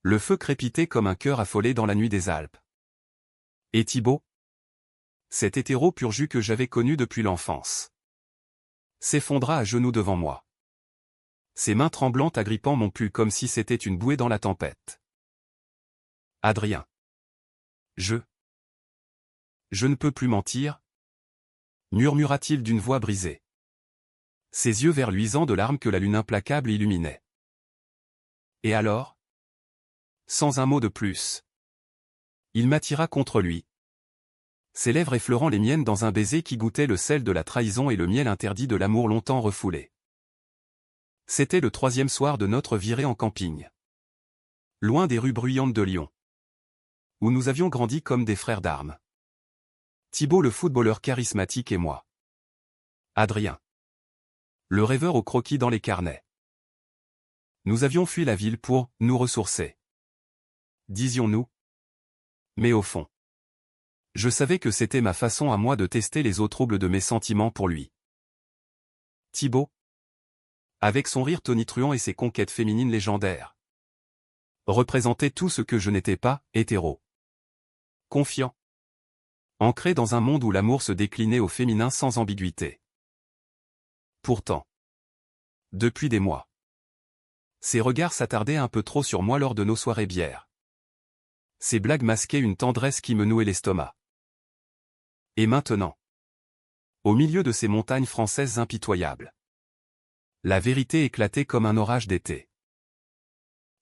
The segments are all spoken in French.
Le feu crépitait comme un cœur affolé dans la nuit des Alpes. Et Thibaut? Cet hétéro pur jus que j'avais connu depuis l'enfance s'effondra à genoux devant moi. Ses mains tremblantes agrippant mon pull comme si c'était une bouée dans la tempête. Adrien. Je ne peux plus mentir, murmura-t-il d'une voix brisée. Ses yeux verts luisants de larmes que la lune implacable illuminait. Et alors? Sans un mot de plus. Il m'attira contre lui. Ses lèvres effleurant les miennes dans un baiser qui goûtait le sel de la trahison et le miel interdit de l'amour longtemps refoulé. C'était le 3e soir de notre virée en camping. Loin des rues bruyantes de Lyon. Où nous avions grandi comme des frères d'armes. Thibaut le footballeur charismatique et moi. Adrien. Le rêveur au croquis dans les carnets. Nous avions fui la ville pour nous ressourcer. Disions-nous. Mais au fond, je savais que c'était ma façon à moi de tester les eaux troubles de mes sentiments pour lui. Thibaut, avec son rire tonitruant et ses conquêtes féminines légendaires, représentait tout ce que je n'étais pas, hétéro. Confiant. Ancré dans un monde où l'amour se déclinait au féminin sans ambiguïté. Pourtant, depuis des mois, ses regards s'attardaient un peu trop sur moi lors de nos soirées bières. Ses blagues masquaient une tendresse qui me nouait l'estomac. Et maintenant, au milieu de ces montagnes françaises impitoyables, la vérité éclatait comme un orage d'été.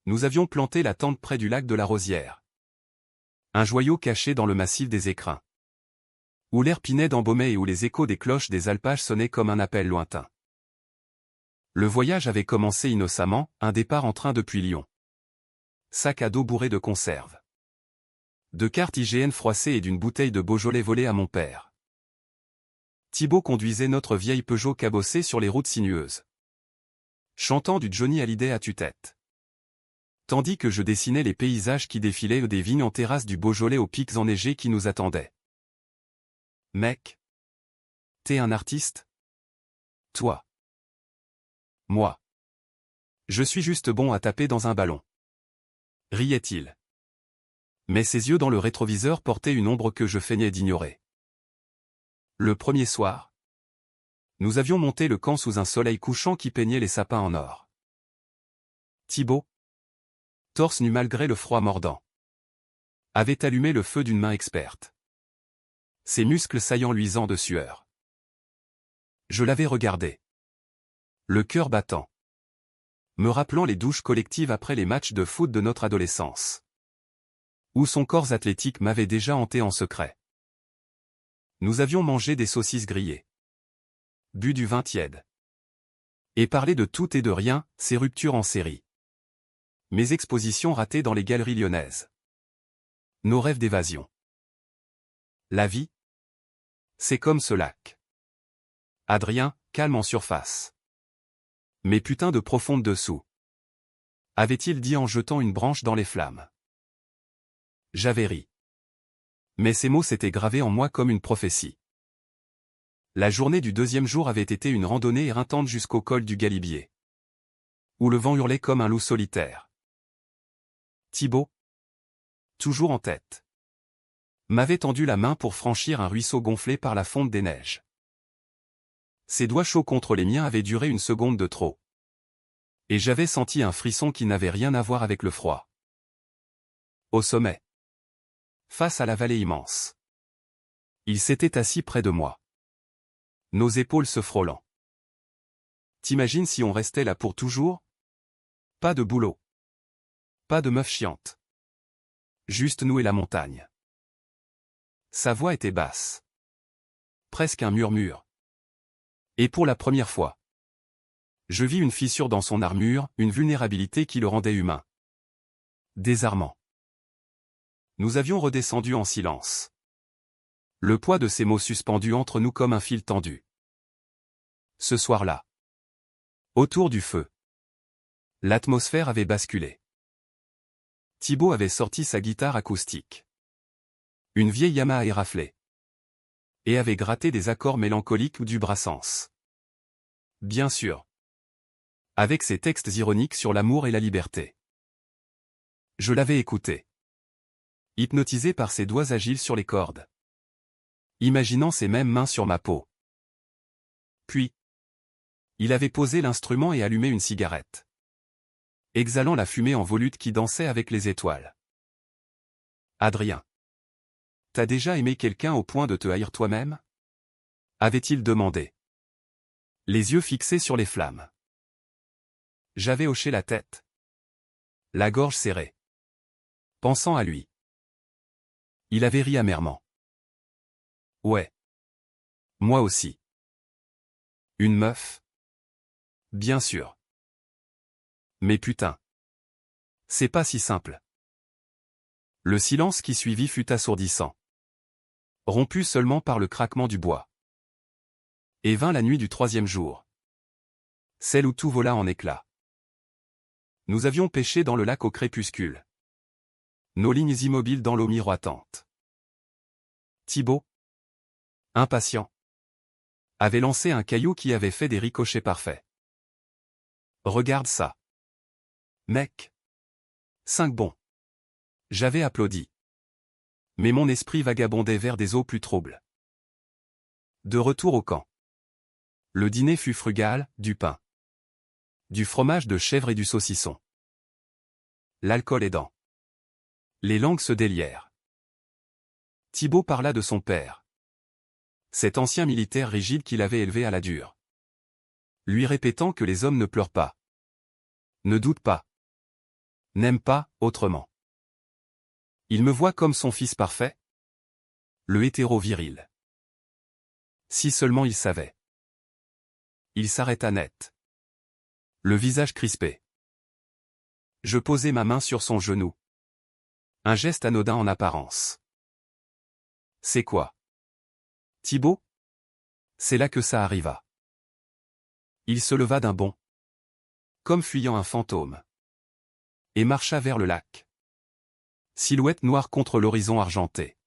Nous avions planté la tente près du lac de la Rosière. Un joyau caché dans le massif des Écrins. Où l'air pinède embaumait et où les échos des cloches des alpages sonnaient comme un appel lointain. Le voyage avait commencé innocemment, un départ en train depuis Lyon. Sac à dos bourré de conserves. De cartes IGN froissées et d'une bouteille de Beaujolais volée à mon père. Thibaut conduisait notre vieille Peugeot cabossée sur les routes sinueuses. Chantant du Johnny Hallyday à tue-tête. Tandis que je dessinais les paysages qui défilaient des vignes en terrasse du Beaujolais aux pics enneigés qui nous attendaient. Mec. T'es un artiste? Toi. Moi. Je suis juste bon à taper dans un ballon. Riait-il. Mais ses yeux dans le rétroviseur portaient une ombre que je feignais d'ignorer. Le premier soir, nous avions monté le camp sous un soleil couchant qui peignait les sapins en or. Thibaut, torse nu malgré le froid mordant, avait allumé le feu d'une main experte. Ses muscles saillants luisants de sueur. Je l'avais regardé. Le cœur battant. Me rappelant les douches collectives après les matchs de foot de notre adolescence. Où son corps athlétique m'avait déjà hanté en secret. Nous avions mangé des saucisses grillées. Bu du vin tiède. Et parlé de tout et de rien, ces ruptures en série. Mes expositions ratées dans les galeries lyonnaises. Nos rêves d'évasion. La vie, c'est comme ce lac. Adrien, calme en surface. Mais putain de profonde dessous. Avait-il dit en jetant une branche dans les flammes. J'avais ri. Mais ces mots s'étaient gravés en moi comme une prophétie. La journée du 2e jour avait été une randonnée éreintante jusqu'au col du Galibier. Où le vent hurlait comme un loup solitaire. Thibaut, toujours en tête, m'avait tendu la main pour franchir un ruisseau gonflé par la fonte des neiges. Ses doigts chauds contre les miens avaient duré une seconde de trop. Et j'avais senti un frisson qui n'avait rien à voir avec le froid. Au sommet. Face à la vallée immense. Il s'était assis près de moi. Nos épaules se frôlant. T'imagines si on restait là pour toujours? Pas de boulot. Pas de meuf chiante. Juste nous et la montagne. Sa voix était basse. Presque un murmure. Et pour la première fois, je vis une fissure dans son armure, une vulnérabilité qui le rendait humain. Désarmant. Nous avions redescendu en silence. Le poids de ces mots suspendus entre nous comme un fil tendu. Ce soir-là. Autour du feu. L'atmosphère avait basculé. Thibaut avait sorti sa guitare acoustique. Une vieille Yamaha éraflée. Et avait gratté des accords mélancoliques ou du Brassens. Bien sûr. Avec ses textes ironiques sur l'amour et la liberté. Je l'avais écouté. Hypnotisé par ses doigts agiles sur les cordes. Imaginant ses mêmes mains sur ma peau. Puis, il avait posé l'instrument et allumé une cigarette. Exhalant la fumée en volute qui dansait avec les étoiles. Adrien. T'as déjà aimé quelqu'un au point de te haïr toi-même? Avait-il demandé. Les yeux fixés sur les flammes. J'avais hoché la tête. La gorge serrée. Pensant à lui. Il avait ri amèrement. Ouais. Moi aussi. Une meuf? Bien sûr. Mais putain. C'est pas si simple. Le silence qui suivit fut assourdissant. Rompu seulement par le craquement du bois. Et vint la nuit du 3e jour. Celle où tout vola en éclats. Nous avions pêché dans le lac au crépuscule. Nos lignes immobiles dans l'eau miroitante. Thibaut, impatient, avait lancé un caillou qui avait fait des ricochets parfaits. Regarde ça. Mec. 5 bons. J'avais applaudi. Mais mon esprit vagabondait vers des eaux plus troubles. De retour au camp. Le dîner fut frugal, du pain. Du fromage de chèvre et du saucisson. L'alcool aidant. Les langues se délièrent. Thibaut parla de son père. Cet ancien militaire rigide qu'il avait élevé à la dure. Lui répétant que les hommes ne pleurent pas. Ne doutent pas. N'aiment pas, autrement. Il me voit comme son fils parfait? Le hétéro viril. Si seulement il savait. Il s'arrêta net. Le visage crispé. Je posai ma main sur son genou. Un geste anodin en apparence. C'est quoi? Thibaut? C'est là que ça arriva. Il se leva d'un bond. Comme fuyant un fantôme. Et marcha vers le lac. Silhouette noire contre l'horizon argenté.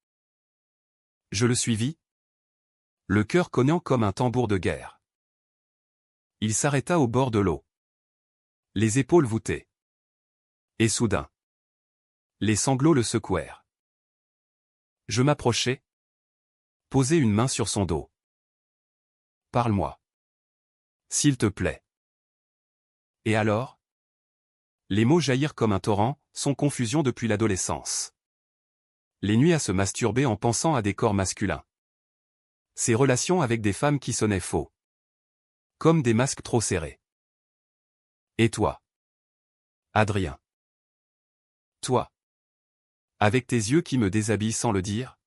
Je le suivis. Le cœur cognant comme un tambour de guerre. Il s'arrêta au bord de l'eau. Les épaules voûtées. Et soudain. Les sanglots le secouèrent. Je m'approchai. Posai une main sur son dos. Parle-moi. S'il te plaît. Et alors? Les mots jaillirent comme un torrent, sans confusion depuis l'adolescence. Les nuits à se masturber en pensant à des corps masculins. Ses relations avec des femmes qui sonnaient faux. Comme des masques trop serrés. Et toi? Adrien. Toi. Avec tes yeux qui me déshabillent sans le dire?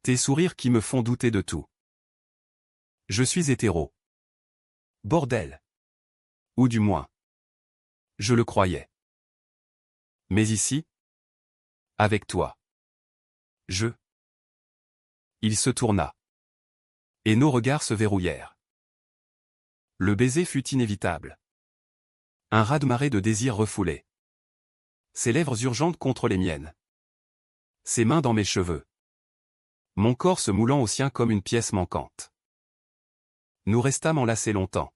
Tes sourires qui me font douter de tout. Je suis hétéro. Bordel. Ou du moins. Je le croyais. Mais ici? Avec toi. Il se tourna. Et nos regards se verrouillèrent. Le baiser fut inévitable. Un raz-de-marée de désirs refoulés. Ses lèvres urgentes contre les miennes. Ses mains dans mes cheveux. Mon corps se moulant au sien comme une pièce manquante. Nous restâmes enlacés longtemps.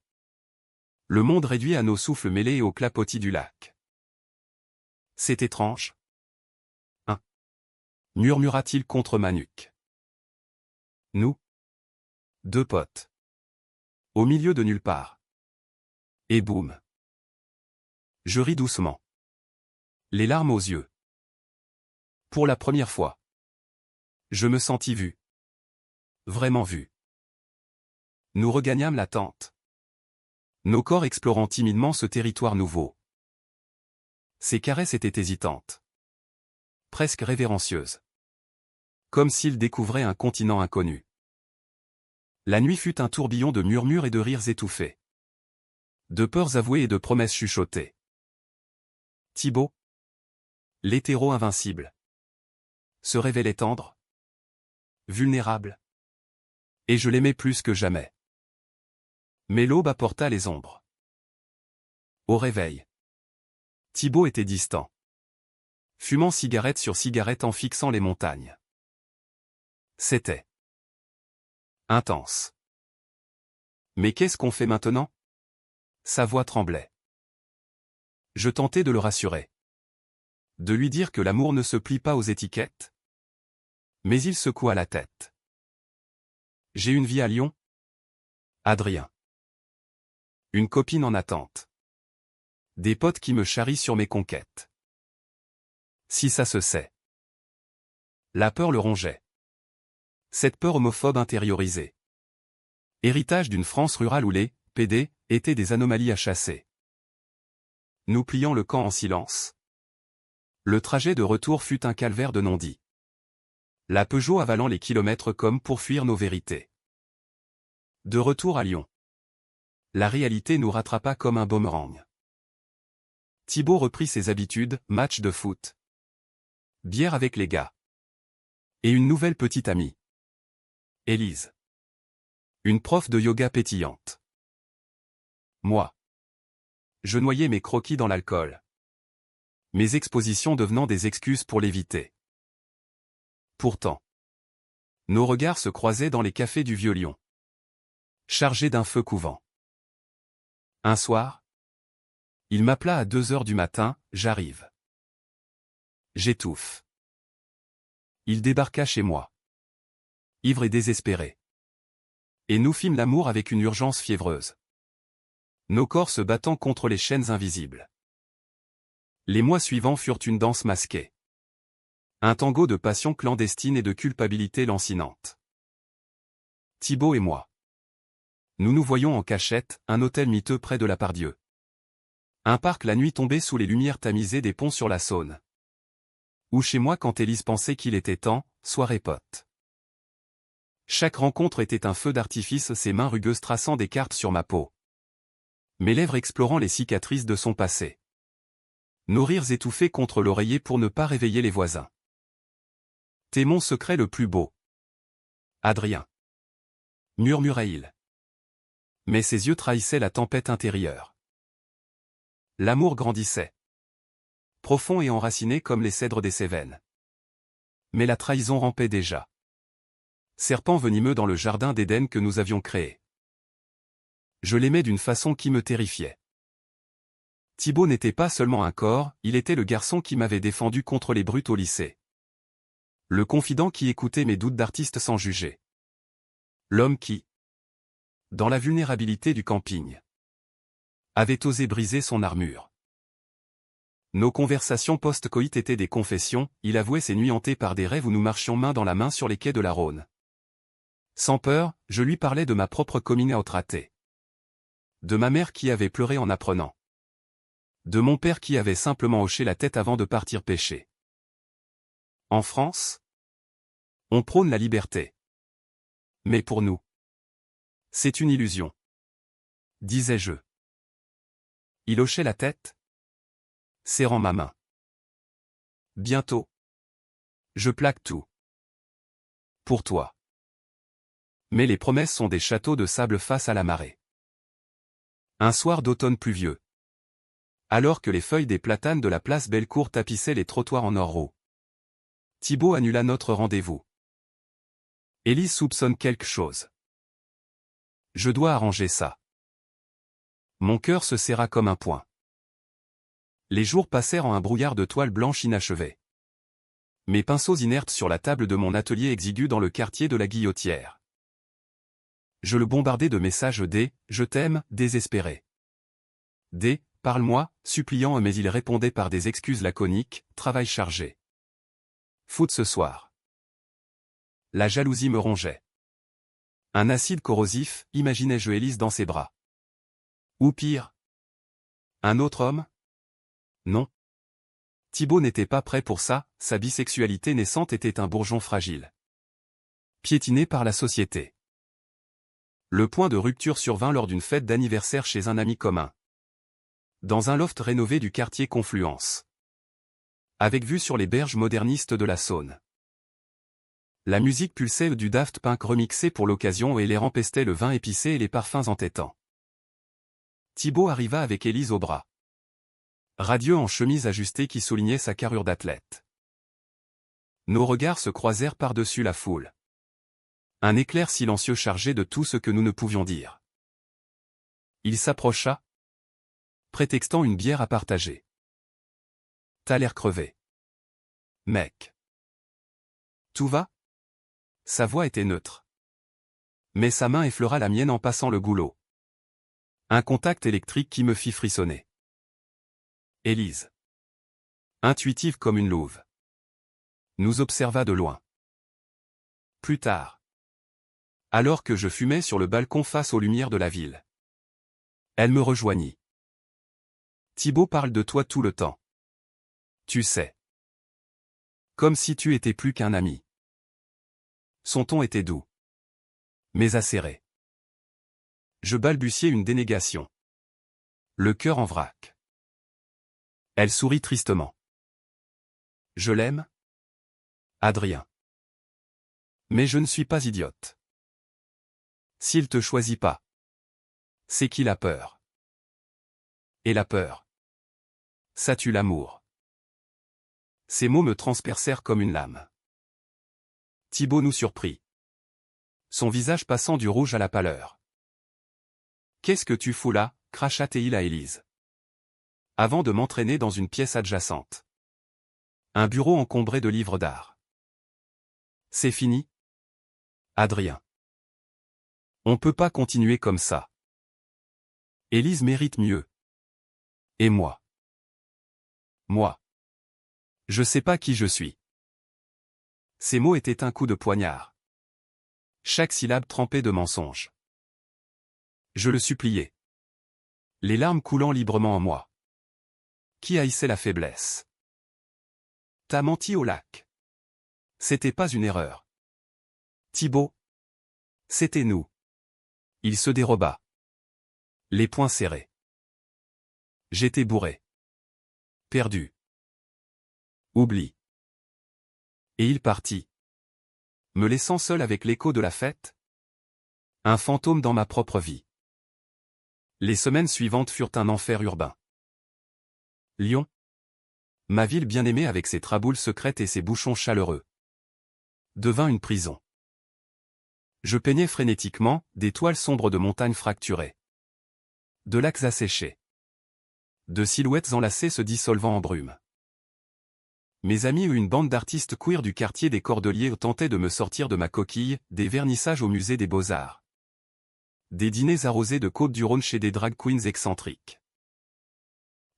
Le monde réduit à nos souffles mêlés et au clapotis du lac. C'est étrange. Hein? Murmura-t-il contre ma nuque. Nous? 2 potes. Au milieu de nulle part. Et boum. Je ris doucement. Les larmes aux yeux. Pour la première fois. Je me sentis vu. Vraiment vu. Nous regagnâmes la tente. Nos corps explorant timidement ce territoire nouveau. Ses caresses étaient hésitantes. Presque révérencieuses. Comme s'il découvrait un continent inconnu. La nuit fut un tourbillon de murmures et de rires étouffés. De peurs avouées et de promesses chuchotées. Thibaut, l'hétéro invincible, se révélait tendre, vulnérable. Et je l'aimais plus que jamais. Mais l'aube apporta les ombres. Au réveil, Thibaut était distant. Fumant cigarette sur cigarette en fixant les montagnes. C'était intense. Mais qu'est-ce qu'on fait maintenant? Sa voix tremblait. Je tentais de le rassurer. De lui dire que l'amour ne se plie pas aux étiquettes? Mais il secoua la tête. J'ai une vie à Lyon? Adrien. Une copine en attente. Des potes qui me charrient sur mes conquêtes. Si ça se sait. La peur le rongeait. Cette peur homophobe intériorisée. Héritage d'une France rurale où les PD étaient des anomalies à chasser. Nous plions le camp en silence. Le trajet de retour fut un calvaire de non-dit. La Peugeot avalant les kilomètres comme pour fuir nos vérités. De retour à Lyon. La réalité nous rattrapa comme un boomerang. Thibaut reprit ses habitudes, match de foot. Bière avec les gars. Et une nouvelle petite amie. Élise. Une prof de yoga pétillante. Moi. Je noyais mes croquis dans l'alcool. Mes expositions devenant des excuses pour l'éviter. Pourtant. Nos regards se croisaient dans les cafés du Vieux Lyon. Chargés d'un feu couvant. Un soir, il m'appela à 2 heures du matin, j'arrive. J'étouffe. Il débarqua chez moi. Ivre et désespéré. Et nous fîmes l'amour avec une urgence fiévreuse. Nos corps se battant contre les chaînes invisibles. Les mois suivants furent une danse masquée. Un tango de passion clandestine et de culpabilité lancinante. Thibaut et moi. Nous nous voyions en cachette, un hôtel miteux près de la Pardieu. Un parc la nuit tombée sous les lumières tamisées des ponts sur la Saône. Ou chez moi quand Élise pensait qu'il était temps, soirée pote. Chaque rencontre était un feu d'artifice, ses mains rugueuses traçant des cartes sur ma peau. Mes lèvres explorant les cicatrices de son passé. Nos rires étouffés contre l'oreiller pour ne pas réveiller les voisins. T'es mon secret le plus beau. Adrien. Murmurait-il. Mais ses yeux trahissaient la tempête intérieure. L'amour grandissait. Profond et enraciné comme les cèdres des Cévennes. Mais la trahison rampait déjà. Serpent venimeux dans le jardin d'Éden que nous avions créé. Je l'aimais d'une façon qui me terrifiait. Thibaut n'était pas seulement un corps, il était le garçon qui m'avait défendu contre les brutes au lycée. Le confident qui écoutait mes doutes d'artiste sans juger. L'homme qui, dans la vulnérabilité du camping, avait osé briser son armure. Nos conversations post-coït étaient des confessions, il avouait ses nuits hantées par des rêves où nous marchions main dans la main sur les quais de la Rhône. Sans peur, je lui parlais de ma propre coming out ratée. De ma mère qui avait pleuré en apprenant. De mon père qui avait simplement hoché la tête avant de partir pêcher. En France, on prône la liberté. Mais pour nous, c'est une illusion. Disais-je. Il hochait la tête, serrant ma main. Bientôt. Je plaque tout. Pour toi. Mais les promesses sont des châteaux de sable face à la marée. Un soir d'automne pluvieux. Alors que les feuilles des platanes de la place Bellecour tapissaient les trottoirs en or roux. Thibaut annula notre rendez-vous. Élise soupçonne quelque chose. Je dois arranger ça. Mon cœur se serra comme un poing. Les jours passèrent en un brouillard de toile blanche inachevée. Mes pinceaux inertes sur la table de mon atelier exigu dans le quartier de la Guillotière. Je le bombardais de messages des « je t'aime » désespérés. Des « parle-moi » suppliants, mais il répondait par des excuses laconiques, travail chargé. Foot ce soir. La jalousie me rongeait. Un acide corrosif, imaginais-je Élise dans ses bras. Ou pire. Un autre homme? Non. Thibaut n'était pas prêt pour ça, sa bisexualité naissante était un bourgeon fragile. Piétiné par la société. Le point de rupture survint lors d'une fête d'anniversaire chez un ami commun. Dans un loft rénové du quartier Confluence. Avec vue sur les berges modernistes de la Saône. La musique pulsait du Daft Punk remixé pour l'occasion et l'air empestait le vin épicé et les parfums entêtants. Thibaut arriva avec Élise au bras. Radieux en chemise ajustée qui soulignait sa carrure d'athlète. Nos regards se croisèrent par-dessus la foule. Un éclair silencieux chargé de tout ce que nous ne pouvions dire. Il s'approcha, prétextant une bière à partager. T'as l'air crevé. Mec. Tout va? Sa voix était neutre. Mais sa main effleura la mienne en passant le goulot. Un contact électrique qui me fit frissonner. Élise. Intuitive comme une louve. Nous observa de loin. Plus tard. Alors que je fumais sur le balcon face aux lumières de la ville. Elle me rejoignit. Thibaut parle de toi tout le temps. Tu sais. Comme si tu étais plus qu'un ami. Son ton était doux. Mais acéré. Je balbutiai une dénégation. Le cœur en vrac. Elle sourit tristement. Je l'aime? Adrien. Mais je ne suis pas idiote. S'il te choisit pas, c'est qu'il a peur. Et la peur, ça tue l'amour. Ces mots me transpercèrent comme une lame. Thibaut nous surprit. Son visage passant du rouge à la pâleur. Qu'est-ce que tu fous là, cracha-t-il à Élise. Avant de m'entraîner dans une pièce adjacente. Un bureau encombré de livres d'art. C'est fini? Adrien. On peut pas continuer comme ça. Élise mérite mieux. Et moi? Moi. Je sais pas qui je suis. Ces mots étaient un coup de poignard. Chaque syllabe trempée de mensonges. Je le suppliais. Les larmes coulant librement en moi. Qui haïssait la faiblesse? T'as menti au lac. C'était pas une erreur. Thibaut. C'était nous. Il se déroba. Les poings serrés. J'étais bourré. Perdu. Oubli. Et il partit. Me laissant seul avec l'écho de la fête? Un fantôme dans ma propre vie. Les semaines suivantes furent un enfer urbain. Lyon. Ma ville bien-aimée avec ses traboules secrètes et ses bouchons chaleureux. Devint une prison. Je peignais frénétiquement, des toiles sombres de montagnes fracturées. De lacs asséchés. De silhouettes enlacées se dissolvant en brume. Mes amis ou une bande d'artistes queer du quartier des Cordeliers tentaient de me sortir de ma coquille, des vernissages au musée des Beaux-Arts. Des dîners arrosés de Côte-du-Rhône chez des drag queens excentriques.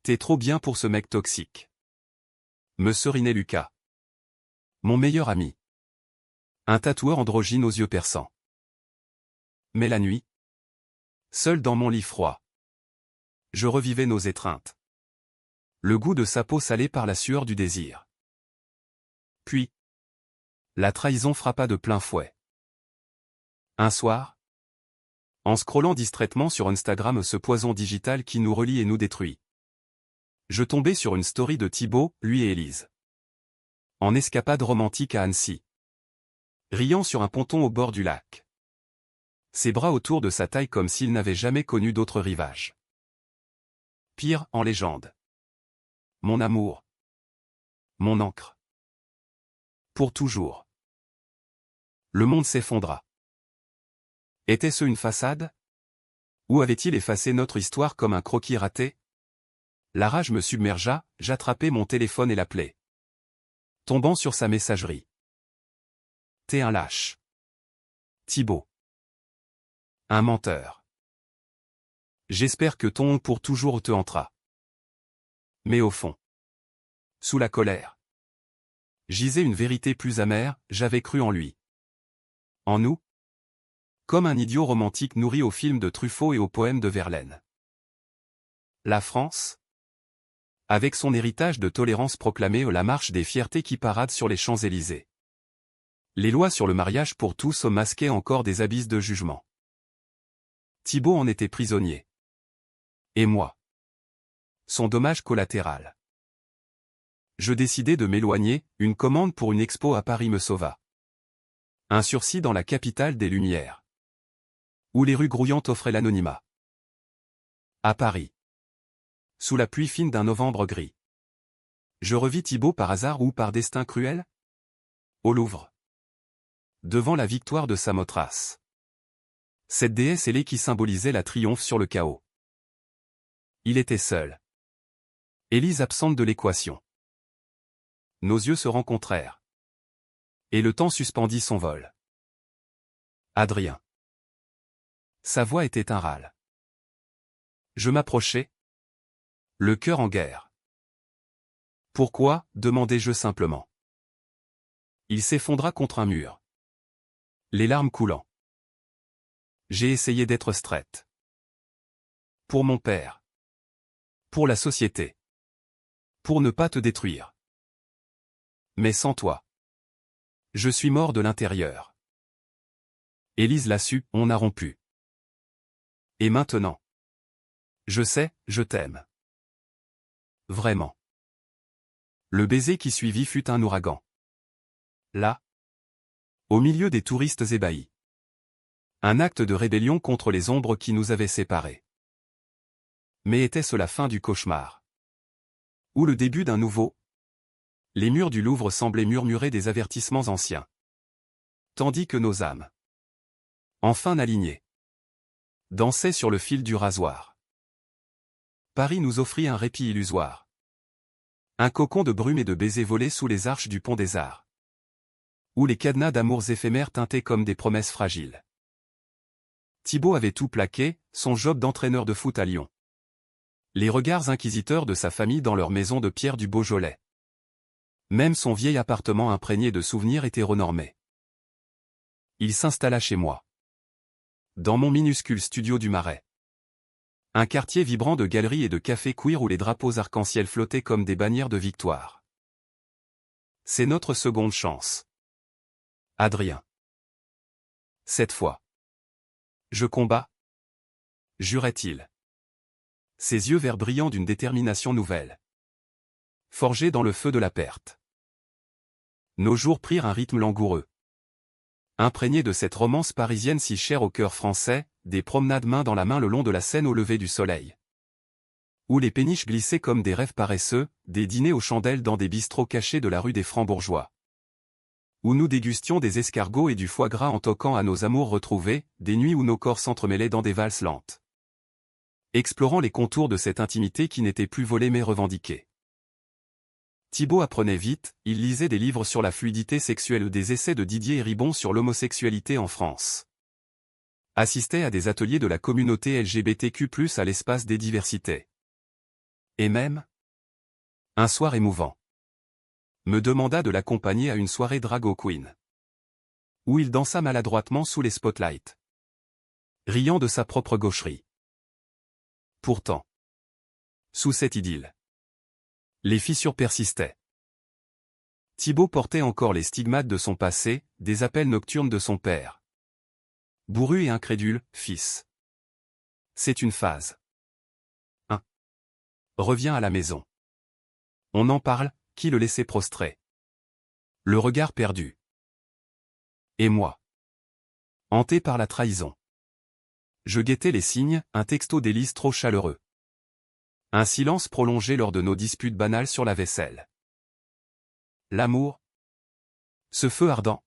T'es trop bien pour ce mec toxique. Me serinait Lucas. Mon meilleur ami. Un tatoueur androgyne aux yeux perçants. Mais la nuit, seul dans mon lit froid, je revivais nos étreintes. Le goût de sa peau salée par la sueur du désir. Puis, la trahison frappa de plein fouet. Un soir, en scrollant distraitement sur Instagram ce poison digital qui nous relie et nous détruit, je tombais sur une story de Thibaut, lui et Élise. En escapade romantique à Annecy. Riant sur un ponton au bord du lac. Ses bras autour de sa taille comme s'il n'avait jamais connu d'autre rivage. Pire, en légende. Mon amour. Mon encre. Pour toujours. Le monde s'effondra. Était-ce une façade? Ou avait-il effacé notre histoire comme un croquis raté? La rage me submergea, j'attrapai mon téléphone et l'appelai. Tombant sur sa messagerie. T'es un lâche. Thibaut. Un menteur. J'espère que ton pour toujours te hantera. Mais au fond, sous la colère, gisait une vérité plus amère, j'avais cru en lui. En nous? Comme un idiot romantique nourri aux films de Truffaut et aux poèmes de Verlaine. La France? Avec son héritage de tolérance proclamé la marche des fiertés qui parade sur les Champs-Élysées. Les lois sur le mariage pour tous masquaient encore des abysses de jugement. Thibaut en était prisonnier. Et moi? Son dommage collatéral. Je décidai de m'éloigner, une commande pour une expo à Paris me sauva. Un sursis dans la capitale des Lumières. Où les rues grouillantes offraient l'anonymat. À Paris. Sous la pluie fine d'un novembre gris. Je revis Thibaut par hasard ou par destin cruel? Au Louvre. Devant la victoire de Samothrace. Cette déesse ailée qui symbolisait la triomphe sur le chaos. Il était seul. Élise absente de l'équation. Nos yeux se rencontrèrent. Et le temps suspendit son vol. Adrien. Sa voix était un râle. Je m'approchai. Le cœur en guerre. Pourquoi, demandai-je simplement. Il s'effondra contre un mur. Les larmes coulant. J'ai essayé d'être straight. Pour mon père. Pour la société. Pour ne pas te détruire. Mais sans toi. Je suis mort de l'intérieur. Élise l'a su, on a rompu. Et maintenant. Je sais, je t'aime. Vraiment. Le baiser qui suivit fut un ouragan. Là. Au milieu des touristes ébahis. Un acte de rébellion contre les ombres qui nous avaient séparés. Mais était-ce la fin du cauchemar? Ou le début d'un nouveau? Les murs du Louvre semblaient murmurer des avertissements anciens. Tandis que nos âmes, enfin alignées, dansaient sur le fil du rasoir. Paris nous offrit un répit illusoire. Un cocon de brume et de baisers volés sous les arches du pont des Arts. Où les cadenas d'amours éphémères tintaient comme des promesses fragiles. Thibaut avait tout plaqué, son job d'entraîneur de foot à Lyon. Les regards inquisiteurs de sa famille dans leur maison de pierre du Beaujolais. Même son vieil appartement imprégné de souvenirs hétéronormés. Il s'installa chez moi. Dans mon minuscule studio du Marais. Un quartier vibrant de galeries et de cafés queer où les drapeaux arc-en-ciel flottaient comme des bannières de victoire. C'est notre seconde chance. Adrien. Cette fois. Je combats. Jurait-il. Ses yeux verts brillants d'une détermination nouvelle. Forgés dans le feu de la perte. Nos jours prirent un rythme langoureux. Imprégné de cette romance parisienne si chère au cœur français, des promenades main dans la main le long de la Seine au lever du soleil. Où les péniches glissaient comme des rêves paresseux, des dîners aux chandelles dans des bistrots cachés de la rue des Francs-Bourgeois. Où nous dégustions des escargots et du foie gras en toquant à nos amours retrouvés, des nuits où nos corps s'entremêlaient dans des valses lentes. Explorant les contours de cette intimité qui n'était plus volée mais revendiquée. Thibaut apprenait vite, il lisait des livres sur la fluidité sexuelle ou des essais de Didier Eribon sur l'homosexualité en France. Assistait à des ateliers de la communauté LGBTQ+, à l'espace des diversités. Et même, un soir émouvant, me demanda de l'accompagner à une soirée drag queen. Où il dansa maladroitement sous les spotlights. Riant de sa propre gaucherie. Pourtant, sous cette idylle, les fissures persistaient. Thibaut portait encore les stigmates de son passé, des appels nocturnes de son père. Bourru et incrédule, fils. C'est une phase. Reviens à la maison. On en parle, qui le laissait prostré. Le regard perdu. Et moi. Hanté par la trahison. Je guettais les signes, un texto d'Élise trop chaleureux. Un silence prolongé lors de nos disputes banales sur la vaisselle. L'amour. Ce feu ardent.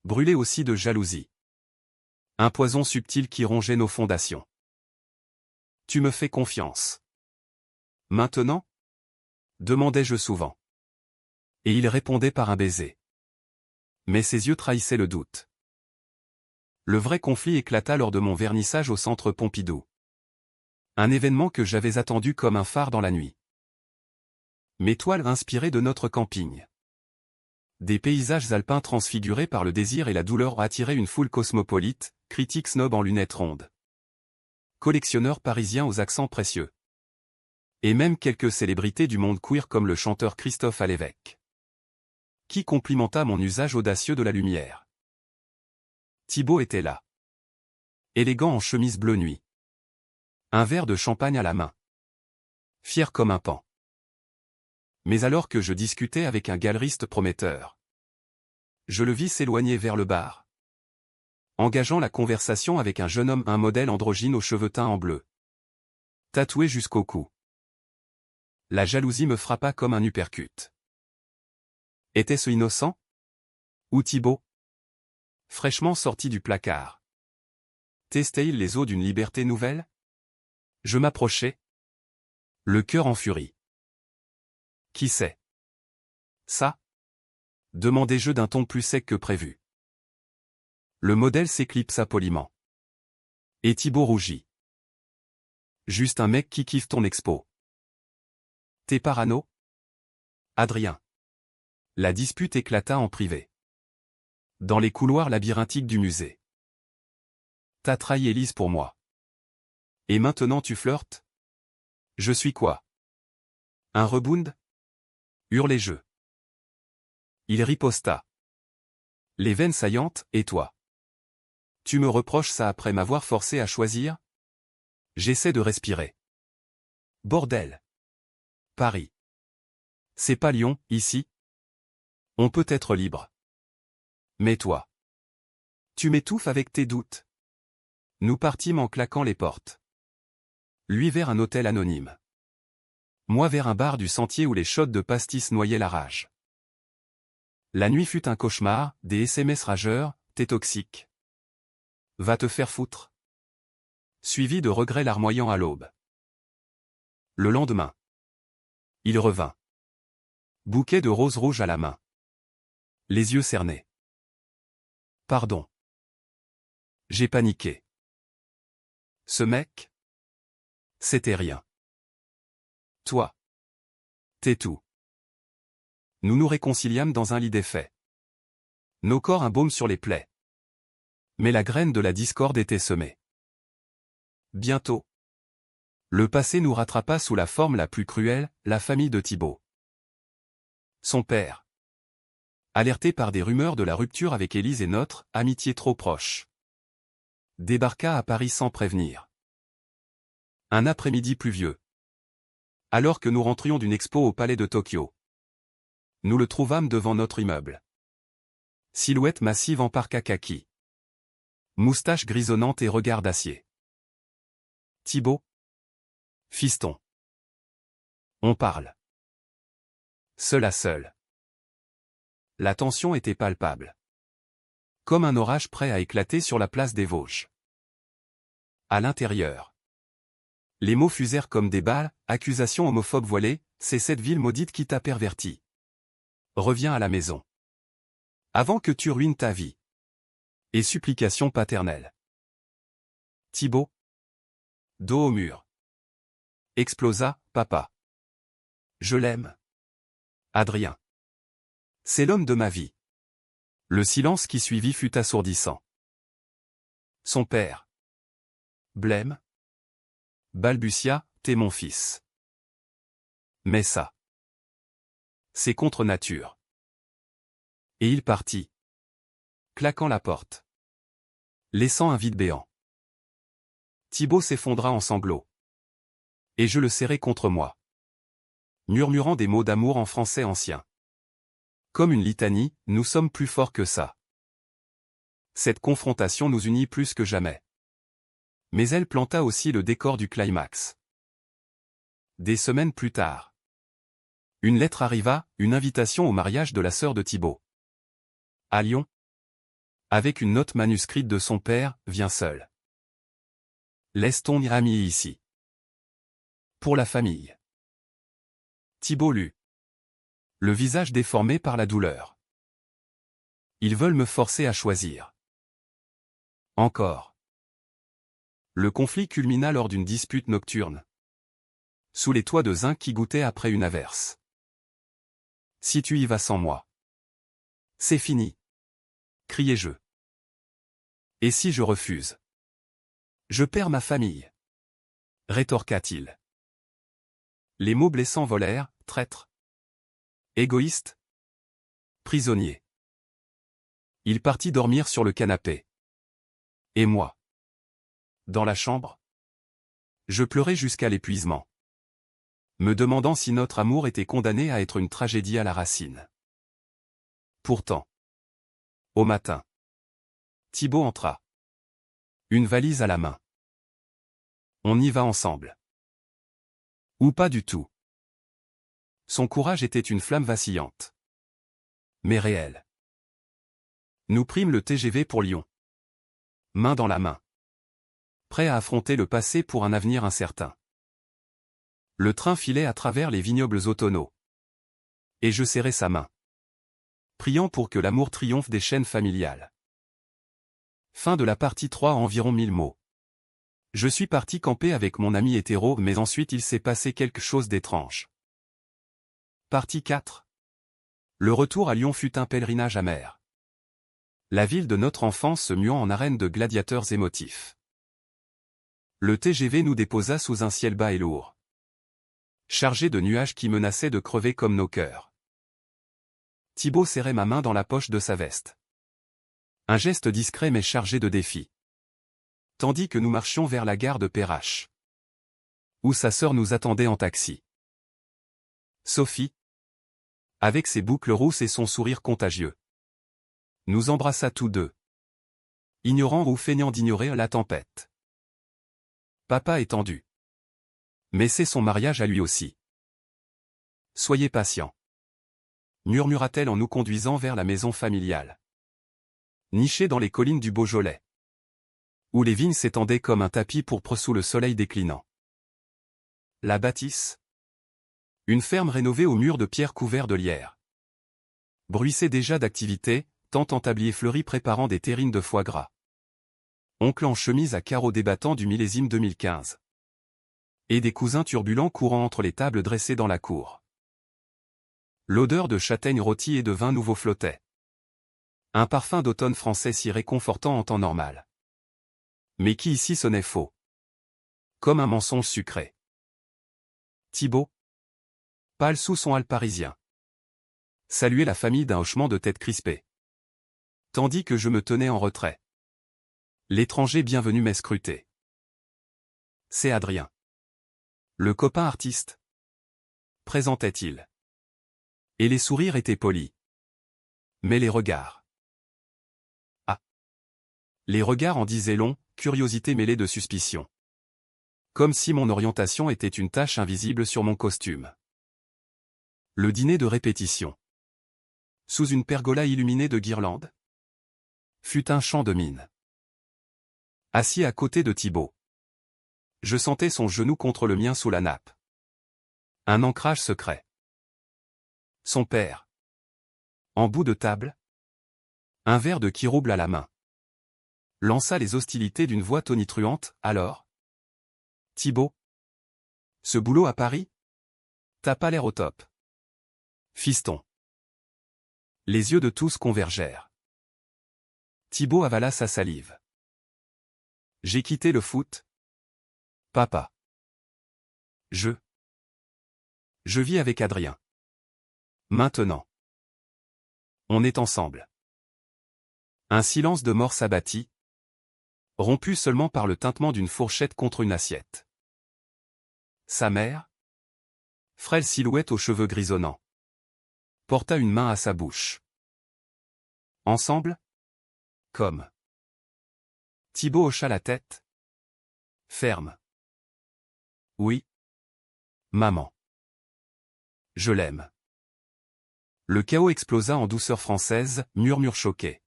Brûlé aussi de jalousie. Un poison subtil qui rongeait nos fondations. Tu me fais confiance. Maintenant? Demandai-je souvent. Et il répondait par un baiser. Mais ses yeux trahissaient le doute. Le vrai conflit éclata lors de mon vernissage au centre Pompidou. Un événement que j'avais attendu comme un phare dans la nuit. Mes toiles inspirées de notre camping. Des paysages alpins transfigurés par le désir et la douleur attiraient une foule cosmopolite, critiques snobs en lunettes rondes. Collectionneurs parisiens aux accents précieux. Et même quelques célébrités du monde queer comme le chanteur Christophe Alévêque. Qui complimenta mon usage audacieux de la lumière. Thibaut était là. Élégant en chemise bleu nuit. Un verre de champagne à la main. Fier comme un paon. Mais alors que je discutais avec un galeriste prometteur, je le vis s'éloigner vers le bar. Engageant la conversation avec un jeune homme, un modèle androgyne aux cheveux teints en bleu. Tatoué jusqu'au cou. La jalousie me frappa comme un uppercut. Était-ce innocent? Ou Thibaut? Fraîchement sorti du placard. Testait-il les eaux d'une liberté nouvelle? Je m'approchai. Le cœur en furie. Qui sait? Ça? Demandai-je d'un ton plus sec que prévu. Le modèle s'éclipsa poliment. Et Thibaut rougit. Juste un mec qui kiffe ton expo. T'es parano? Adrien. La dispute éclata en privé. Dans les couloirs labyrinthiques du musée. T'as trahi Élise pour moi. Et maintenant tu flirtes? Je suis quoi? Un rebound? Hurlai-je. Il riposta. Les veines saillantes, et toi? Tu me reproches ça après m'avoir forcé à choisir? J'essaie de respirer. Bordel. Paris. C'est pas Lyon, ici. On peut être libre. Mais toi. Tu m'étouffes avec tes doutes. Nous partîmes en claquant les portes. Lui vers un hôtel anonyme. Moi vers un bar du sentier où les shots de pastis noyaient la rage. La nuit fut un cauchemar, des SMS rageurs, t'es toxique. Va te faire foutre. Suivi de regrets larmoyants à l'aube. Le lendemain. Il revint. Bouquet de roses rouges à la main. Les yeux cernés. Pardon. J'ai paniqué. Ce mec? C'était rien. Toi. T'es tout. Nous nous réconciliâmes dans un lit défait. Nos corps un baume sur les plaies. Mais la graine de la discorde était semée. Bientôt. Le passé nous rattrapa sous la forme la plus cruelle, la famille de Thibaut. Son père. Alerté par des rumeurs de la rupture avec Élise et notre amitié trop proche. Débarqua à Paris sans prévenir. Un après-midi pluvieux. Alors que nous rentrions d'une expo au palais de Tokyo. Nous le trouvâmes devant notre immeuble. Silhouette massive en parka kaki. Moustache grisonnante et regard d'acier. Thibaut. Fiston. On parle. Seul à seul. La tension était palpable. Comme un orage prêt à éclater sur la place des Vosges. À l'intérieur. Les mots fusèrent comme des balles, accusations homophobes voilées, c'est cette ville maudite qui t'a perverti. Reviens à la maison. Avant que tu ruines ta vie. Et supplications paternelles. Thibaut. Dos au mur. Explosa, papa. Je l'aime. Adrien. C'est l'homme de ma vie. Le silence qui suivit fut assourdissant. Son père. Blême. Balbutia, t'es mon fils. Mais ça. C'est contre nature. Et il partit. Claquant la porte. Laissant un vide béant. Thibaut s'effondra en sanglots. Et je le serrai contre moi. Murmurant des mots d'amour en français ancien. Comme une litanie, nous sommes plus forts que ça. Cette confrontation nous unit plus que jamais. Mais elle planta aussi le décor du climax. Des semaines plus tard. Une lettre arriva, une invitation au mariage de la sœur de Thibaut. À Lyon. Avec une note manuscrite de son père, viens seul. Laisse ton ami ici. Pour la famille. Thibaut lut. Le visage déformé par la douleur. Ils veulent me forcer à choisir. Encore. Le conflit culmina lors d'une dispute nocturne. Sous les toits de zinc qui goûtaient après une averse. Si tu y vas sans moi. C'est fini. Criai-je. Et si je refuse? Je perds ma famille. Rétorqua-t-il. Les mots blessants volèrent, traître. Égoïste. Prisonnier. Il partit dormir sur le canapé. Et moi? Dans la chambre? Je pleurais jusqu'à l'épuisement. Me demandant si notre amour était condamné à être une tragédie à la racine. Pourtant. Au matin. Thibaut entra. Une valise à la main. On y va ensemble. Ou pas du tout. Son courage était une flamme vacillante. Mais réelle. Nous prîmes le TGV pour Lyon. Main dans la main. Prêt à affronter le passé pour un avenir incertain. Le train filait à travers les vignobles automnaux. Et je serrai sa main. priant pour que l'amour triomphe des chaînes familiales. Fin de la partie 3 environ 1000 mots. Je suis parti camper avec mon ami hétéro mais ensuite il s'est passé quelque chose d'étrange. Partie 4. Le retour à Lyon fut un pèlerinage amer. La ville de notre enfance se muant en arène de gladiateurs émotifs. Le TGV nous déposa sous un ciel bas et lourd, chargé de nuages qui menaçaient de crever comme nos cœurs. Thibaut serrait ma main dans la poche de sa veste. Un geste discret mais chargé de défi. Tandis que nous marchions vers la gare de Perrache, où sa sœur nous attendait en taxi. Sophie, avec ses boucles rousses et son sourire contagieux, nous embrassa tous deux, ignorant ou feignant d'ignorer la tempête. Papa est tendu. Mais c'est son mariage à lui aussi. Soyez patient, murmura-t-elle en nous conduisant vers la maison familiale, nichée dans les collines du Beaujolais, où les vignes s'étendaient comme un tapis pourpre sous le soleil déclinant. La bâtisse, une ferme rénovée aux murs de pierre couverts de lierre, bruissait déjà d'activité, tant en tablier fleuri préparant des terrines de foie gras. Oncle en chemise à carreaux débattant du millésime 2015. Et des cousins turbulents courant entre les tables dressées dans la cour. L'odeur de châtaigne rôtie et de vin nouveau flottait. Un parfum d'automne français si réconfortant en temps normal. Mais qui ici sonnait faux. Comme un mensonge sucré. Thibaut, pâle sous son hâle parisien, saluait la famille d'un hochement de tête crispé. Tandis que je me tenais en retrait. L'étranger bienvenu m'escrutait. C'est Adrien. Le copain artiste, présentait-il. Et les sourires étaient polis. Mais les regards. Ah. Les regards en disaient long, curiosité mêlée de suspicion. Comme si mon orientation était une tache invisible sur mon costume. Le dîner de répétition, sous une pergola illuminée de guirlandes, fut un chant de mine. Assis à côté de Thibaut, je sentais son genou contre le mien sous la nappe. Un ancrage secret. Son père, en bout de table, un verre de quirouble à la main, lança les hostilités d'une voix tonitruante. Alors, Thibaut, ce boulot à Paris? T'as pas l'air au top. Fiston. Les yeux de tous convergèrent. Thibaut avala sa salive. J'ai quitté le foot. Papa. Je vis avec Adrien. Maintenant. On est ensemble. Un silence de mort s'abattit, rompu seulement par le tintement d'une fourchette contre une assiette. Sa mère, frêle silhouette aux cheveux grisonnants, porta une main à sa bouche. Ensemble? Comme. Thibaut hocha la tête. Ferme. Oui. Maman. Je l'aime. Le chaos explosa en douceur française, murmure choqué.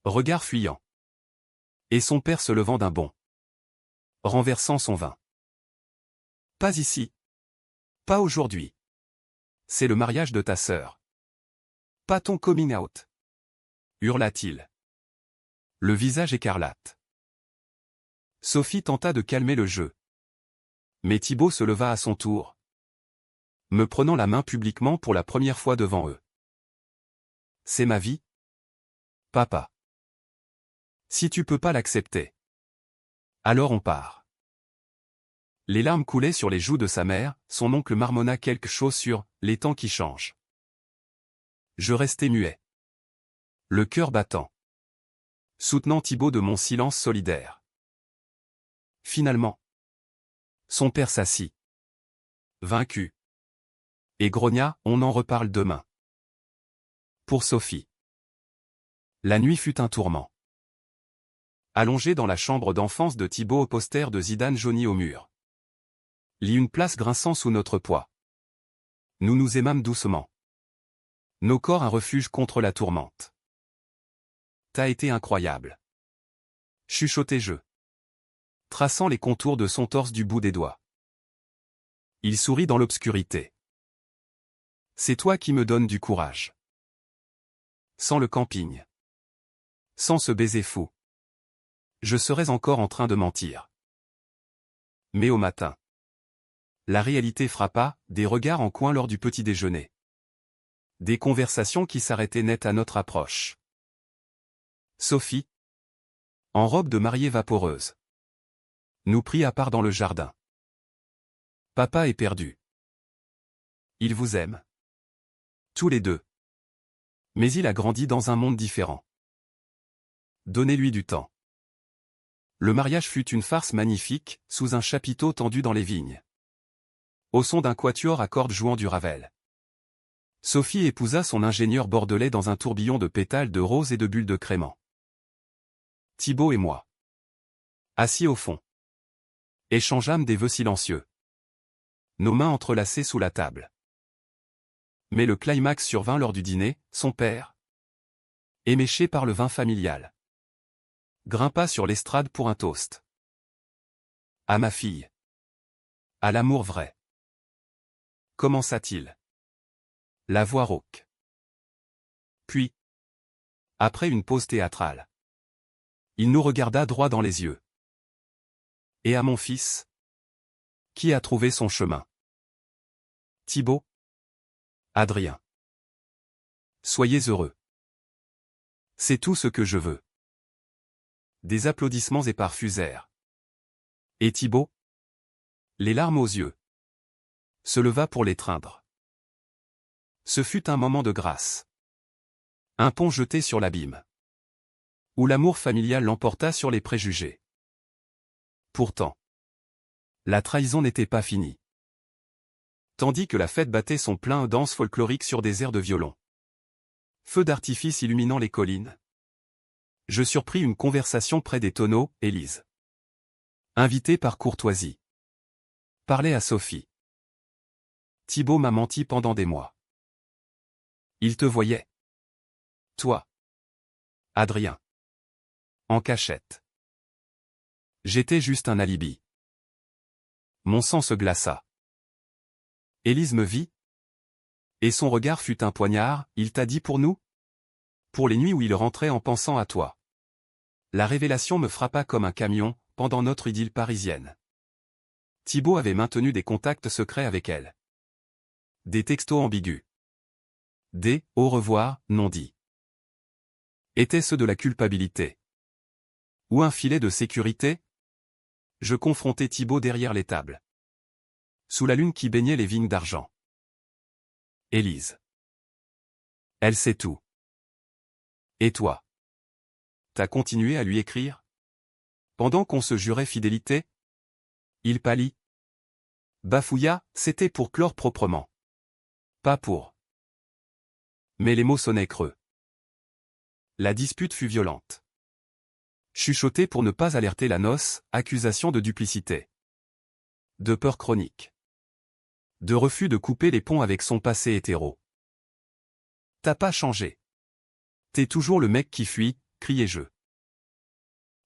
Regard fuyant. Et son père se levant d'un bond, renversant son vin. Pas ici. Pas aujourd'hui. C'est le mariage de ta sœur. Pas ton coming out. Hurla-t-il. Le visage écarlate. Sophie tenta de calmer le jeu. Mais Thibaut se leva à son tour, me prenant la main publiquement pour la première fois devant eux. C'est ma vie, papa. Si tu peux pas l'accepter, alors on part. Les larmes coulaient sur les joues de sa mère, son oncle marmonna quelque chose sur « les temps qui changent ». Je restai muet, le cœur battant, soutenant Thibaut de mon silence solidaire. Finalement, son père s'assit, vaincu, et grogna « on en reparle demain ». Pour Sophie, la nuit fut un tourment. Allongé dans la chambre d'enfance de Thibaut au poster de Zidane jauni au mur, lit une place grinçant sous notre poids. Nous nous aimâmes doucement. Nos corps un refuge contre la tourmente. T'as été incroyable. Chuchotai-je, traçant les contours de son torse du bout des doigts. Il sourit dans l'obscurité. C'est toi qui me donnes du courage. Sans le camping. Sans ce baiser fou. Je serais encore en train de mentir. Mais au matin. La réalité frappa, des regards en coin lors du petit déjeuner. Des conversations qui s'arrêtaient net à notre approche. Sophie, en robe de mariée vaporeuse, nous prit à part dans le jardin. Papa est perdu. Il vous aime. Tous les deux. Mais il a grandi dans un monde différent. Donnez-lui du temps. Le mariage fut une farce magnifique, sous un chapiteau tendu dans les vignes. Au son d'un quatuor à cordes jouant du Ravel. Sophie épousa son ingénieur bordelais dans un tourbillon de pétales de rose et de bulles de crément. Thibaut et moi, assis au fond, échangeâmes des vœux silencieux. Nos mains entrelacées sous la table. Mais le climax survint lors du dîner, son père, éméché par le vin familial, grimpa sur l'estrade pour un toast. À ma fille. À l'amour vrai. Commença-t-il. La voix rauque. Puis, après une pause théâtrale, il nous regarda droit dans les yeux. Et à mon fils, qui a trouvé son chemin. Thibaut. Adrien. Soyez heureux. C'est tout ce que je veux. Des applaudissements éparfusèrent. Et Thibaut, les larmes aux yeux, se leva pour l'étreindre. Ce fut un moment de grâce. Un pont jeté sur l'abîme. Où l'amour familial l'emporta sur les préjugés. Pourtant, la trahison n'était pas finie. Tandis que la fête battait son plein de danse folklorique sur des airs de violon. Feux d'artifice illuminant les collines. Je surpris une conversation près des tonneaux, Élise. Invitée par courtoisie. Parlait à Sophie. Thibaut m'a menti pendant des mois. Il te voyait. Toi. Adrien. En cachette. J'étais juste un alibi. Mon sang se glaça. Élise me vit. Et son regard fut un poignard, il t'a dit pour nous? Pour les nuits où il rentrait en pensant à toi. La révélation me frappa comme un camion, pendant notre idylle parisienne. Thibaut avait maintenu des contacts secrets avec elle. Des textos ambigus. Des « au revoir » non dits. Étaient-ce de la culpabilité? Ou un filet de sécurité? Je confrontai Thibaut derrière les tables. Sous la lune qui baignait les vignes d'argent. Élise. Elle sait tout. Et toi? T'as continué à lui écrire? Pendant qu'on se jurait fidélité? Il pâlit. Bafouilla, c'était pour clore proprement. Pas pour. Mais les mots sonnaient creux. La dispute fut violente. Chuchoté pour ne pas alerter la noce, accusation de duplicité. De peur chronique. De refus de couper les ponts avec son passé hétéro. T'as pas changé. T'es toujours le mec qui fuit, criai-je.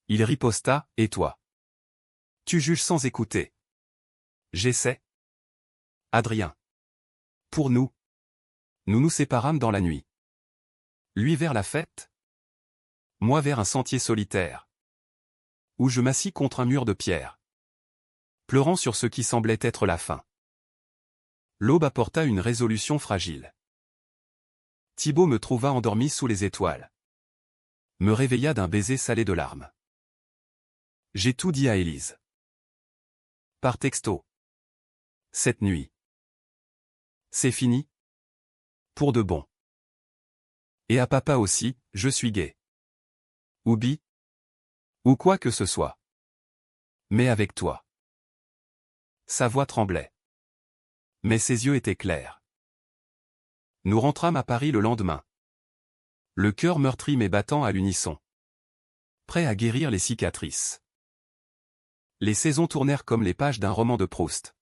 Il riposta, et toi? Tu juges sans écouter. J'essaie. Adrien. Pour nous. Nous nous séparâmes dans la nuit. Lui vers la fête. Moi vers un sentier solitaire. Où je m'assis contre un mur de pierre. Pleurant sur ce qui semblait être la fin. L'aube apporta une résolution fragile. Thibaut me trouva endormi sous les étoiles. Me réveilla d'un baiser salé de larmes. J'ai tout dit à Élise. Par texto. Cette nuit. C'est fini. Pour de bon. Et à papa aussi, je suis gay. Ou bi. Ou quoi que ce soit. Mais avec toi. Sa voix tremblait. Mais ses yeux étaient clairs. Nous rentrâmes à Paris le lendemain. Le cœur meurtri mais battant à l'unisson. Prêt à guérir les cicatrices. Les saisons tournèrent comme les pages d'un roman de Proust.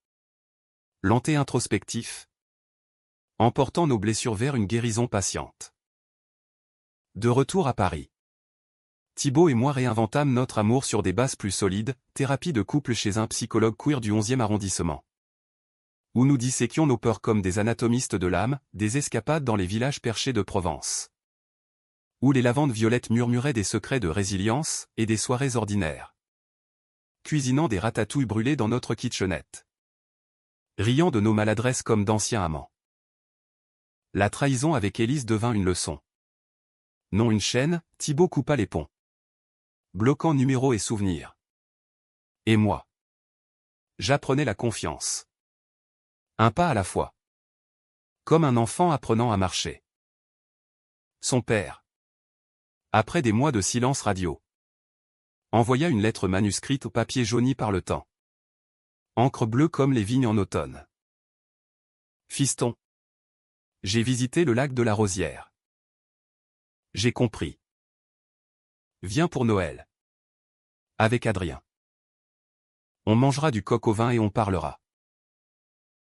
Lent et introspectif. Emportant nos blessures vers une guérison patiente. De retour à Paris. Thibaut et moi réinventâmes notre amour sur des bases plus solides, thérapie de couple chez un psychologue queer du 11e arrondissement. Où nous disséquions nos peurs comme des anatomistes de l'âme, des escapades dans les villages perchés de Provence. Où les lavandes violettes murmuraient des secrets de résilience et des soirées ordinaires. Cuisinant des ratatouilles brûlées dans notre kitchenette. Riant de nos maladresses comme d'anciens amants. La trahison avec Élise devint une leçon. Non une chaîne, Thibaut coupa les ponts. Bloquant numéros et souvenirs. Et moi. J'apprenais la confiance. Un pas à la fois. Comme un enfant apprenant à marcher. Son père. Après des mois de silence radio. Envoya une lettre manuscrite au papier jauni par le temps. Encre bleue comme les vignes en automne. Fiston. J'ai visité le lac de la Rosière. J'ai compris. Viens pour Noël. Avec Adrien. On mangera du coq au vin et on parlera.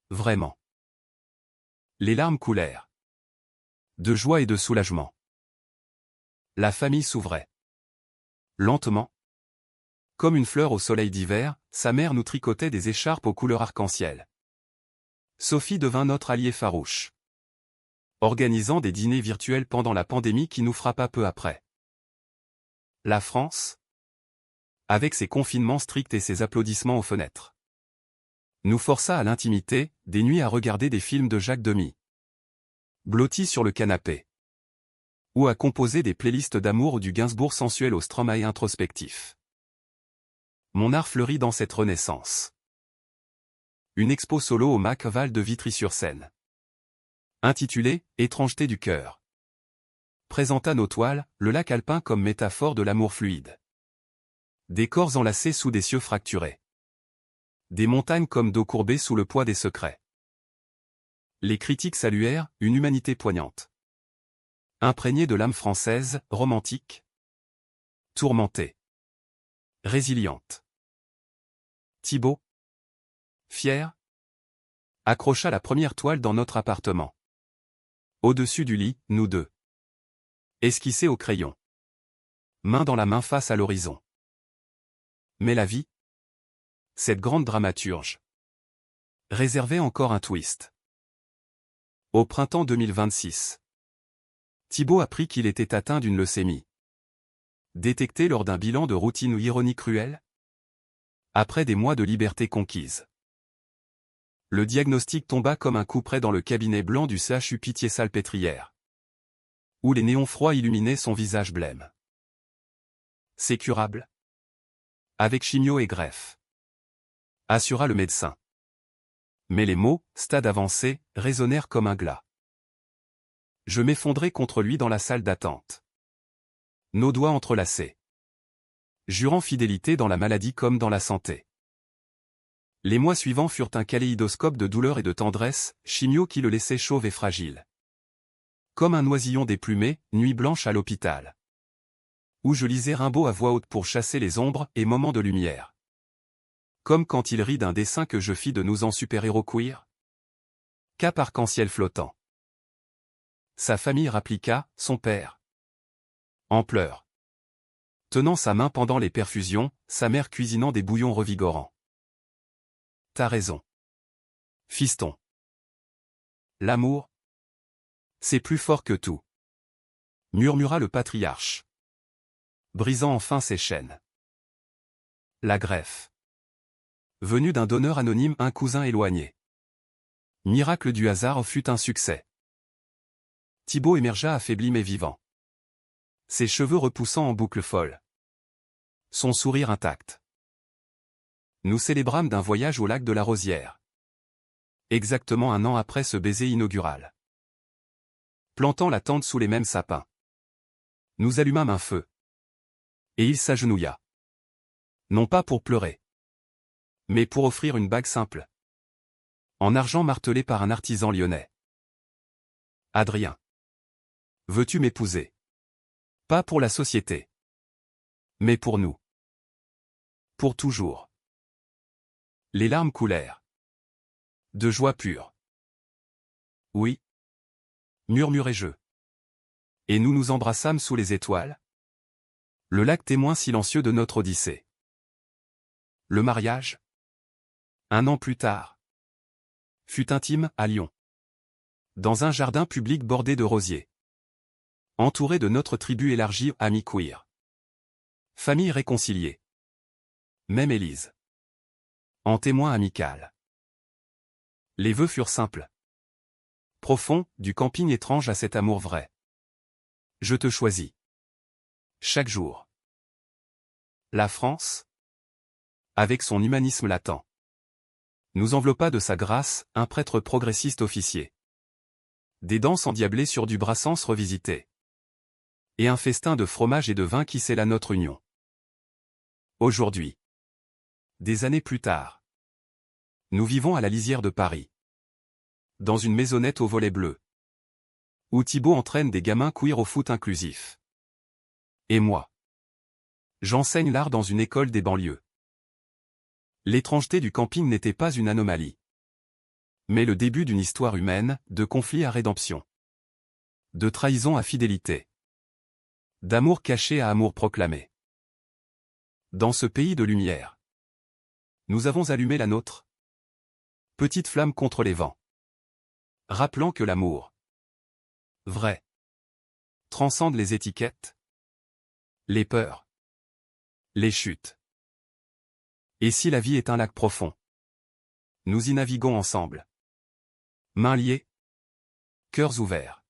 Vraiment. Les larmes coulèrent. De joie et de soulagement. La famille s'ouvrait. Lentement. Comme une fleur au soleil d'hiver, sa mère nous tricotait des écharpes aux couleurs arc-en-ciel. Sophie devint notre alliée farouche. Organisant des dîners virtuels pendant la pandémie qui nous frappa peu après. La France, avec ses confinements stricts et ses applaudissements aux fenêtres, nous força à l'intimité, des nuits à regarder des films de Jacques Demy. Blottis sur le canapé. Ou à composer des playlists d'amour ou du Gainsbourg sensuel au Stromae introspectif. Mon art fleurit dans cette renaissance. Une expo solo au Mac Val de Vitry-sur-Seine. Intitulée « Étrangeté du cœur ». Présenta nos toiles, le lac alpin comme métaphore de l'amour fluide. Des corps enlacés sous des cieux fracturés. Des montagnes comme dos courbées sous le poids des secrets. Les critiques saluèrent, une humanité poignante. Imprégnée de l'âme française, romantique. Tourmentée. Résiliente. Thibaut, fier, accrocha la première toile dans notre appartement. Au-dessus du lit, nous deux. Esquissés au crayon. Main dans la main face à l'horizon. Mais la vie, cette grande dramaturge, réservait encore un twist. Au printemps 2026. Thibaut apprit qu'il était atteint d'une leucémie. Détecté lors d'un bilan de routine ou ironie cruelle? Après des mois de liberté conquise. Le diagnostic tomba comme un couperet dans le cabinet blanc du CHU Pitié-Salpêtrière. Où les néons froids illuminaient son visage blême. C'est curable? Avec chimio et greffe. Assura le médecin. Mais les mots, stade avancé, résonnèrent comme un glas. Je m'effondrai contre lui dans la salle d'attente. Nos doigts entrelacés. Jurant fidélité dans la maladie comme dans la santé. Les mois suivants furent un kaléidoscope de douleur et de tendresse, chimio qui le laissait chauve et fragile. Comme un oisillon déplumé, nuit blanche à l'hôpital. Où je lisais Rimbaud à voix haute pour chasser les ombres et moments de lumière. Comme quand il rit d'un dessin que je fis de nous en super-héros queer. Cap arc-en-ciel flottant. Sa famille rappliqua, son père. En pleurs. Tenant sa main pendant les perfusions, sa mère cuisinant des bouillons revigorants. T'as raison. Fiston. L'amour, c'est plus fort que tout. Murmura le patriarche. Brisant enfin ses chaînes. La greffe. Venue d'un donneur anonyme, un cousin éloigné. Miracle du hasard fut un succès. Thibaut émergea affaibli mais vivant. Ses cheveux repoussant en boucles folles. Son sourire intact. Nous célébrâmes d'un voyage au lac de la Rosière. Exactement un an après ce baiser inaugural. Plantant la tente sous les mêmes sapins. Nous allumâmes un feu. Et il s'agenouilla. Non pas pour pleurer. Mais pour offrir une bague simple. En argent martelé par un artisan lyonnais. Adrien. Veux-tu m'épouser? Pas pour la société. Mais pour nous. Pour toujours. Les larmes coulèrent. De joie pure. Oui. Murmurai-je. Et nous nous embrassâmes sous les étoiles. Le lac témoin silencieux de notre odyssée. Le mariage? Un an plus tard. Fut intime, à Lyon. Dans un jardin public bordé de rosiers. Entouré de notre tribu élargie, amis queer. Famille réconciliée. Même Élise. En témoin amical. Les vœux furent simples. Profonds, du camping étrange à cet amour vrai. Je te choisis. Chaque jour. La France, avec son humanisme latent, nous enveloppa de sa grâce, un prêtre progressiste officier. Des danses endiablées sur du brassens revisité. Et un festin de fromage et de vin qui scella notre union. Aujourd'hui, des années plus tard, nous vivons à la lisière de Paris. Dans une maisonnette au volet bleu. Où Thibaut entraîne des gamins queer au foot inclusif. Et moi, j'enseigne l'art dans une école des banlieues. L'étrangeté du camping n'était pas une anomalie. Mais le début d'une histoire humaine, de conflit à rédemption. De trahison à fidélité. D'amour caché à amour proclamé. Dans ce pays de lumière, nous avons allumé la nôtre. Petite flamme contre les vents. Rappelant que l'amour, vrai, transcende les étiquettes, les peurs, les chutes. Et si la vie est un lac profond, nous y naviguons ensemble. Mains liées, cœurs ouverts.